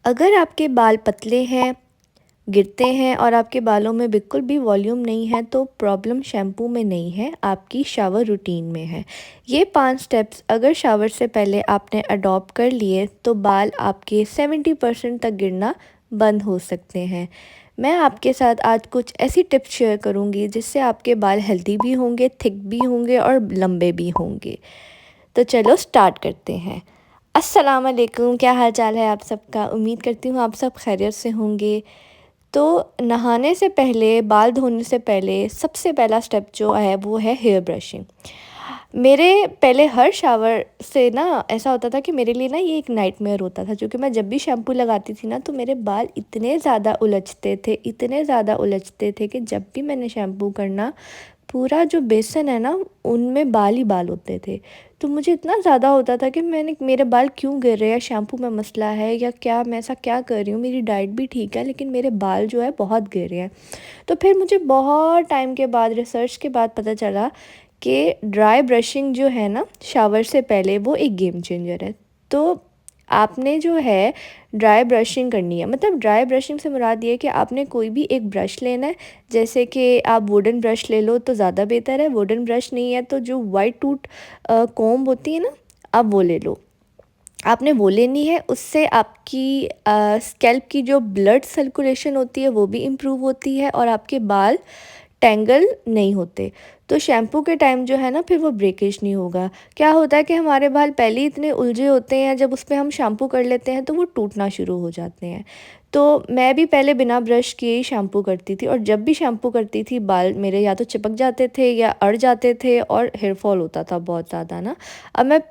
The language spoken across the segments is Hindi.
अगर आपके बाल पतले हैं, गिरते हैं और आपके बालों में बिल्कुल भी वॉल्यूम नहीं है तो प्रॉब्लम शैम्पू में नहीं है, आपकी शावर रूटीन में है। ये 5 स्टेप्स अगर शावर से पहले आपने अडॉप्ट कर लिए तो बाल आपके 70% तक गिरना बंद हो सकते हैं। मैं आपके साथ आज कुछ ऐसी टिप्स शेयर करूँगी जिससे आपके बाल हेल्दी भी होंगे, थिक भी होंगे और लंबे भी होंगे। तो चलो स्टार्ट करते हैं। अस्सलाम वालेकुम, क्या हाल चाल है आप सबका? उम्मीद करती हूँ आप सब खैरियत से होंगे। तो नहाने से पहले, बाल धोने से पहले सबसे पहला स्टेप जो है वो है हेयर ब्रशिंग। मेरे पहले हर शावर से ना ऐसा होता था कि मेरे लिए ना ये एक नाइटमेयर होता था, क्योंकि मैं जब भी शैम्पू लगाती थी ना तो मेरे बाल इतने ज़्यादा उलझते थे, इतने ज़्यादा उलझते थे कि जब भी मैंने शैम्पू करना, पूरा जो बेसन है ना उनमें बाल ही बाल होते थे। तो मुझे इतना ज़्यादा होता था कि मेरे बाल क्यों गिर रहे हैं, शैम्पू में मसला है या क्या, मैं ऐसा क्या कर रही हूँ, मेरी डाइट भी ठीक है लेकिन मेरे बाल जो है बहुत गिर रहे हैं। तो फिर मुझे बहुत टाइम के बाद, रिसर्च के बाद पता चला कि ड्राई ब्रशिंग जो है ना शावर से पहले, वो एक गेम चेंजर है। तो आपने जो है ड्राई ब्रशिंग करनी है। मतलब ड्राई ब्रशिंग से मुराद ये है कि आपने कोई भी एक ब्रश लेना है, जैसे कि आप वुडन ब्रश ले लो तो ज़्यादा बेहतर है। वुडन ब्रश नहीं है तो जो वाइट टूथ कॉम्ब होती है ना, आप वो ले लो। आपने वो लेनी है, उससे आपकी स्कैल्प की जो ब्लड सर्कुलेशन होती है वो भी इम्प्रूव होती है और आपके बाल टैंगल नहीं होते। तो शैम्पू के टाइम जो है ना फिर वो ब्रेकेज नहीं होगा। क्या होता है कि हमारे बाल पहले ही इतने उलझे होते हैं, जब उस पे हम शैम्पू कर लेते हैं तो वो टूटना शुरू हो जाते हैं। तो मैं भी पहले बिना ब्रश किए ही शैम्पू करती थी, और जब भी शैम्पू करती थी बाल मेरे या तो चिपक जाते थे या अड़ जाते थे और हेयर फॉल होता था बहुत ज़्यादा ना। अब मैं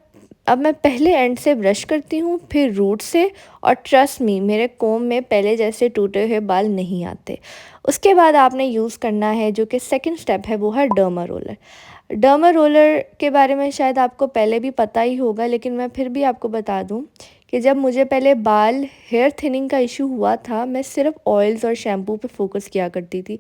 अब मैं पहले एंड से ब्रश करती हूँ, फिर रूट से, और ट्रस्ट मी मेरे कोम में पहले जैसे टूटे हुए बाल नहीं आते। उसके बाद आपने यूज़ करना है, जो कि सेकंड स्टेप है, वो है डर्मा रोलर। डर्मा रोलर के बारे में शायद आपको पहले भी पता ही होगा, लेकिन मैं फिर भी आपको बता दूं कि जब मुझे पहले बाल हेयर थिनिंग का इशू हुआ था, मैं सिर्फ ऑयल्स और शैम्पू पे फोकस किया करती थी,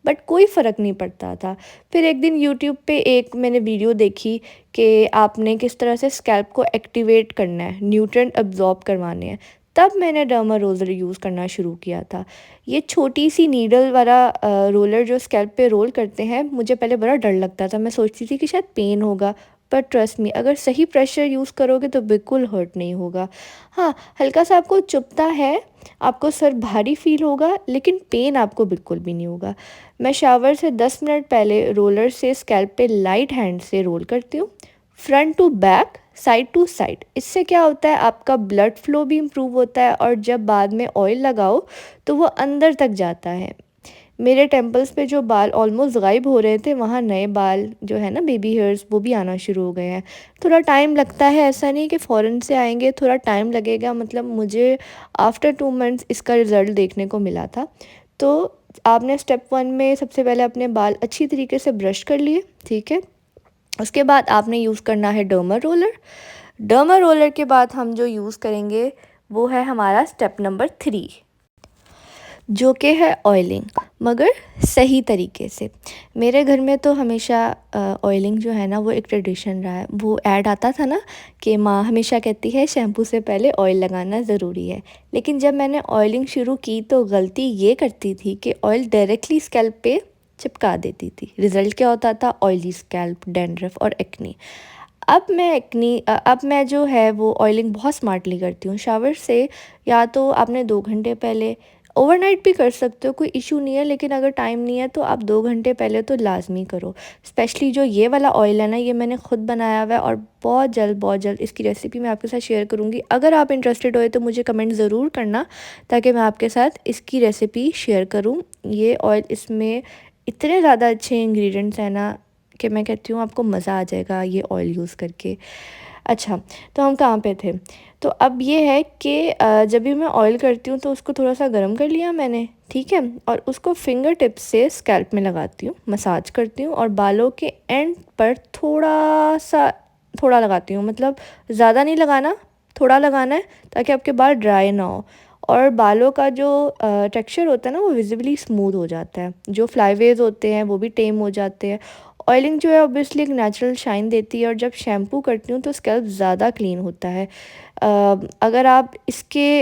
बट कोई फ़र्क नहीं पड़ता था। फिर एक दिन यूट्यूब पे एक मैंने वीडियो देखी कि आपने किस तरह से स्कैल्प को एक्टिवेट करना है, न्यूट्रिएंट अब्जॉर्ब करवाने हैं। तब मैंने डर्मा रोलर यूज़ करना शुरू किया था। ये छोटी सी नीडल वाला रोलर जो स्कैल्प पे रोल करते हैं, मुझे पहले बड़ा डर लगता था, मैं सोचती थी कि शायद पेन होगा, पर ट्रस्ट मी अगर सही प्रेशर यूज़ करोगे तो बिल्कुल हर्ट नहीं होगा। हाँ, हल्का सा आपको चुभता है, आपको सर भारी फील होगा, लेकिन पेन आपको बिल्कुल भी नहीं होगा। मैं शावर से 10 मिनट पहले रोलर से स्कैल्प पे लाइट हैंड से रोल करती हूँ, front to back, side to side. इससे क्या होता है, आपका ब्लड फ्लो भी इम्प्रूव होता है और जब बाद में ऑयल लगाओ तो वो अंदर तक जाता है। मेरे टेम्पल्स पे जो बाल ऑलमोस्ट गायब हो रहे थे, वहाँ नए बाल जो है ना, बेबी हेयर्स, वो भी आना शुरू हो गए हैं। थोड़ा टाइम लगता है, ऐसा नहीं कि फ़ौरन से आएंगे, थोड़ा टाइम लगेगा। मतलब मुझे आफ्टर 2 मंथ्स इसका रिज़ल्ट देखने को मिला था। तो आपने स्टेप 1 में सबसे पहले अपने बाल अच्छी तरीके से ब्रश कर लिए, ठीक है। उसके बाद आपने यूज़ करना है डर्मा रोलर। डर्मा रोलर के बाद हम जो यूज़ करेंगे वो है हमारा स्टेप नंबर 3, जो कि है ऑयलिंग, मगर सही तरीके से। मेरे घर में तो हमेशा ऑयलिंग जो है ना वो एक ट्रेडिशन रहा है। वो ऐड आता था ना कि माँ हमेशा कहती है शैम्पू से पहले ऑयल लगाना ज़रूरी है। लेकिन जब मैंने ऑयलिंग शुरू की तो गलती ये करती थी कि ऑयल डायरेक्टली स्कैल्प पे चिपका देती थी। रिज़ल्ट क्या होता था, ऑयली स्कैल्प, डैंड्रफ और एक्नी। अब मैं जो है वो ऑयलिंग बहुत स्मार्टली करती हूँ। शावर से या तो आपने 2 घंटे पहले, ओवरनाइट भी कर सकते हो, कोई इशू नहीं है, लेकिन अगर टाइम नहीं है तो आप 2 घंटे पहले तो लाजमी करो। स्पेशली जो ये वाला ऑयल है ना, ये मैंने खुद बनाया हुआ है और बहुत जल्द इसकी रेसिपी मैं आपके साथ शेयर करूँगी। अगर आप इंटरेस्टेड हो तो मुझे कमेंट ज़रूर करना, ताकि मैं आपके साथ इसकी रेसिपी शेयर करूँ। ये ऑयल, इसमें इतने ज़्यादा अच्छे इंग्रेडिएंट्स हैं ना कि मैं कहती हूँ आपको मज़ा आ जाएगा ये ऑयल यूज़ करके। अच्छा, तो हम कहाँ पे थे? तो अब ये है कि जब भी मैं ऑयल करती हूँ तो उसको थोड़ा सा गर्म कर लिया मैंने, ठीक है, और उसको फिंगर टिप से स्कैल्प में लगाती हूँ, मसाज करती हूँ और बालों के एंड पर थोड़ा लगाती हूँ। मतलब ज़्यादा नहीं लगाना, थोड़ा लगाना है, ताकि आपके बाल ड्राई ना हो और बालों का जो टेक्सचर होता है ना वो विजिबली स्मूथ हो जाता है। जो फ्लाईवेज होते हैं वो भी टेम हो जाते हैं ऑयलिंग जो है ऑब्वियसली एक नेचुरल शाइन देती है, और जब शैम्पू करती हूँ तो स्कैल्प ज़्यादा क्लीन होता है। अगर आप इसके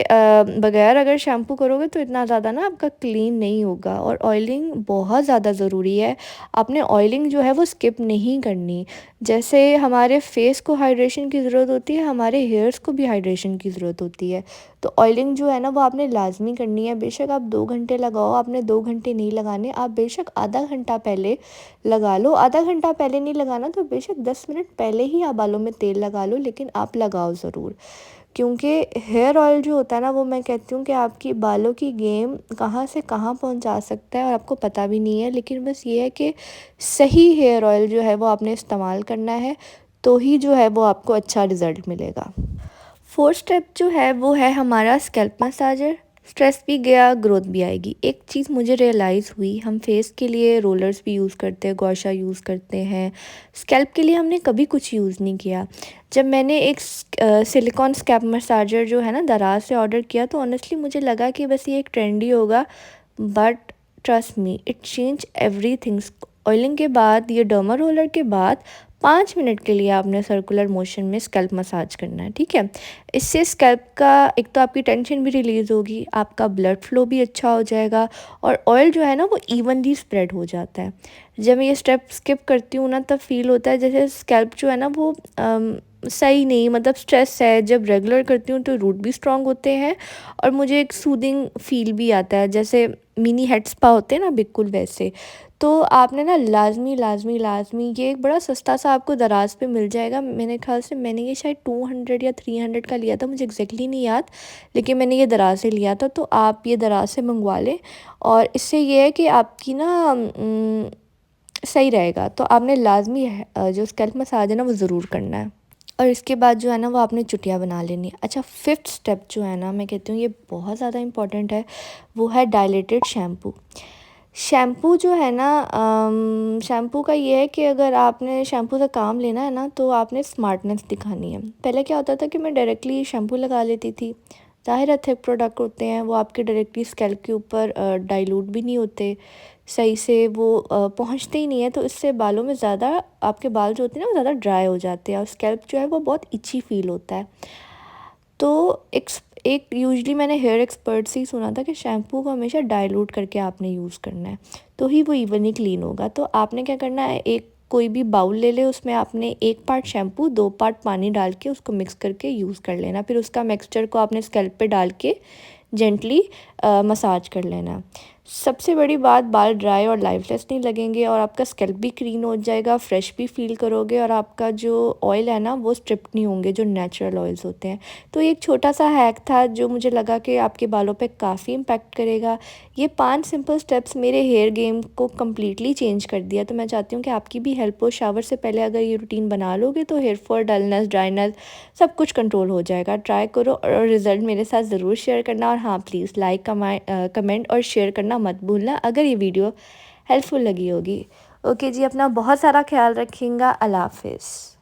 बगैर अगर शैम्पू करोगे तो इतना ज़्यादा ना आपका क्लीन नहीं होगा। और ऑयलिंग बहुत ज़्यादा ज़रूरी है, आपने ऑयलिंग जो है वो स्किप नहीं करनी। जैसे हमारे फेस को हाइड्रेशन की ज़रूरत होती है, हमारे हेयर्स को भी हाइड्रेशन की ज़रूरत होती है। तो ऑयलिंग जो है ना वो आपने लाजमी करनी है। बेशक आप 2 घंटे लगाओ, आपने 2 घंटे नहीं लगाने, आप बेशक आधा घंटा पहले लगा लो। आधा घंटा पहले नहीं लगाना तो बेशक 10 मिनट पहले ही आप बालों में तेल लगा लो, लेकिन आप लगाओ ज़रूर। क्योंकि हेयर ऑयल जो होता है ना वो मैं कहती हूँ कि आपकी बालों की गेम कहाँ से कहाँ पहुँचा सकता है और आपको पता भी नहीं है। लेकिन बस ये है कि सही हेयर ऑयल जो है वो आपने इस्तेमाल करना है, तो ही जो है वो आपको अच्छा रिज़ल्ट मिलेगा। फोर्थ स्टेप जो है वो है हमारा स्कैल्प मसाजर। स्ट्रेस भी गया, ग्रोथ भी आएगी। एक चीज़ मुझे रियलाइज़ हुई, हम फेस के लिए रोलर्स भी यूज़ करते हैं, गौशा यूज़ करते हैं, स्कैल्प के लिए हमने कभी कुछ यूज़ नहीं किया। जब मैंने एक सिलिकॉन स्कैल्प मसाजर जो है ना दराज से ऑर्डर किया तो ऑनेस्टली मुझे लगा कि बस ये एक ट्रेंडी होगा, but trust me it change everything. Oiling के बाद, ये डर्मा रोलर के बाद 5 मिनट के लिए आपने सर्कुलर मोशन में स्कैल्प मसाज करना है, ठीक है। इससे स्कैल्प का एक तो आपकी टेंशन भी रिलीज़ होगी, आपका ब्लड फ्लो भी अच्छा हो जाएगा, और ऑयल जो है ना वो इवनली स्प्रेड हो जाता है। जब मैं ये स्टेप स्किप करती हूँ ना तब फील होता है जैसे स्कैल्प जो है ना वो सही नहीं, मतलब स्ट्रेस है। जब रेगुलर करती हूँ तो रूट भी स्ट्रॉन्ग होते हैं, और मुझे एक सूदिंग फील भी आता है, जैसे मिनी हेड स्पा होते हैं ना, बिल्कुल वैसे। तो आपने ना लाज़मी लाज़मी लाज़मी, ये एक बड़ा सस्ता सा आपको दराज पे मिल जाएगा। मेरे ख़्याल से मैंने ये शायद 200 या 300 का लिया था, मुझे एग्जैक्टली नहीं याद, लेकिन मैंने ये दराज से लिया था। तो आप ये दराज से मंगवा लें, और इससे ये है कि आपकी ना सही रहेगा। तो आपने लाज़मी जो स्कैल्प मसाज है ना वो ज़रूर करना है, और इसके बाद जो है ना वो आपने चुटिया बना लेनी है। अच्छा, फिफ्थ स्टेप जो है ना मैं कहती हूँ ये बहुत ज़्यादा इंपॉर्टेंट है, वो है डायलेटेड शैम्पू। शैम्पू जो है ना, शैम्पू का ये है कि अगर आपने शैम्पू से काम लेना है ना तो आपने स्मार्टनेस दिखानी है। पहले क्या होता था कि मैं डायरेक्टली शैम्पू लगा लेती थी, ज़ाहिर है थिक प्रोडक्ट होते हैं वो आपके डायरेक्टली स्कैल्प के ऊपर डाइल्यूट भी नहीं होते सही से, वो पहुंचते ही नहीं है, तो इससे बालों में ज़्यादा, आपके बाल जो होते हैं ना वो ज़्यादा ड्राई हो जाते हैं, और स्कैल्प जो है वो बहुत इची फील होता है। तो एक यूजली मैंने हेयर एक्सपर्ट से ही सुना था कि शैम्पू को हमेशा डाइल्यूट करके आपने यूज़ करना है, तो ही वो इवनली क्लीन होगा। तो आपने क्या करना है, एक कोई भी बाउल ले ले, उसमें आपने 1 पार्ट शैम्पू 2 पार्ट पानी डाल के उसको मिक्स करके यूज़ कर लेना। फिर उसका मिक्सचर को आपने स्कैल्प पे डाल के जेंटली मसाज कर लेना। सबसे बड़ी बात, बाल ड्राई और लाइफलेस नहीं लगेंगे, और आपका स्कैल्प भी क्लीन हो जाएगा, फ्रेश भी फील करोगे, और आपका जो ऑयल है ना वो स्ट्रिप्ट नहीं होंगे जो नेचुरल ऑयल्स होते हैं। तो ये एक छोटा सा हैक था जो मुझे लगा कि आपके बालों पे काफ़ी इम्पैक्ट करेगा। ये 5 सिंपल स्टेप्स मेरे हेयर गेम को कम्प्लीटली चेंज कर दिया। तो मैं चाहती हूँ कि आपकी भी हेल्प हो। शावर से पहले अगर ये रूटीन बना लोगे तो हेयर फॉल, डलनेस, ड्राइनेस सब कुछ कंट्रोल हो जाएगा। ट्राई करो और रिज़ल्ट मेरे साथ ज़रूर शेयर करना, और हाँ प्लीज़ लाइक, कमेंट और शेयर करना मत भूलना अगर ये वीडियो हेल्पफुल लगी होगी। ओके जी, अपना बहुत सारा ख्याल रखिएगा। अल्लाह हाफिज़।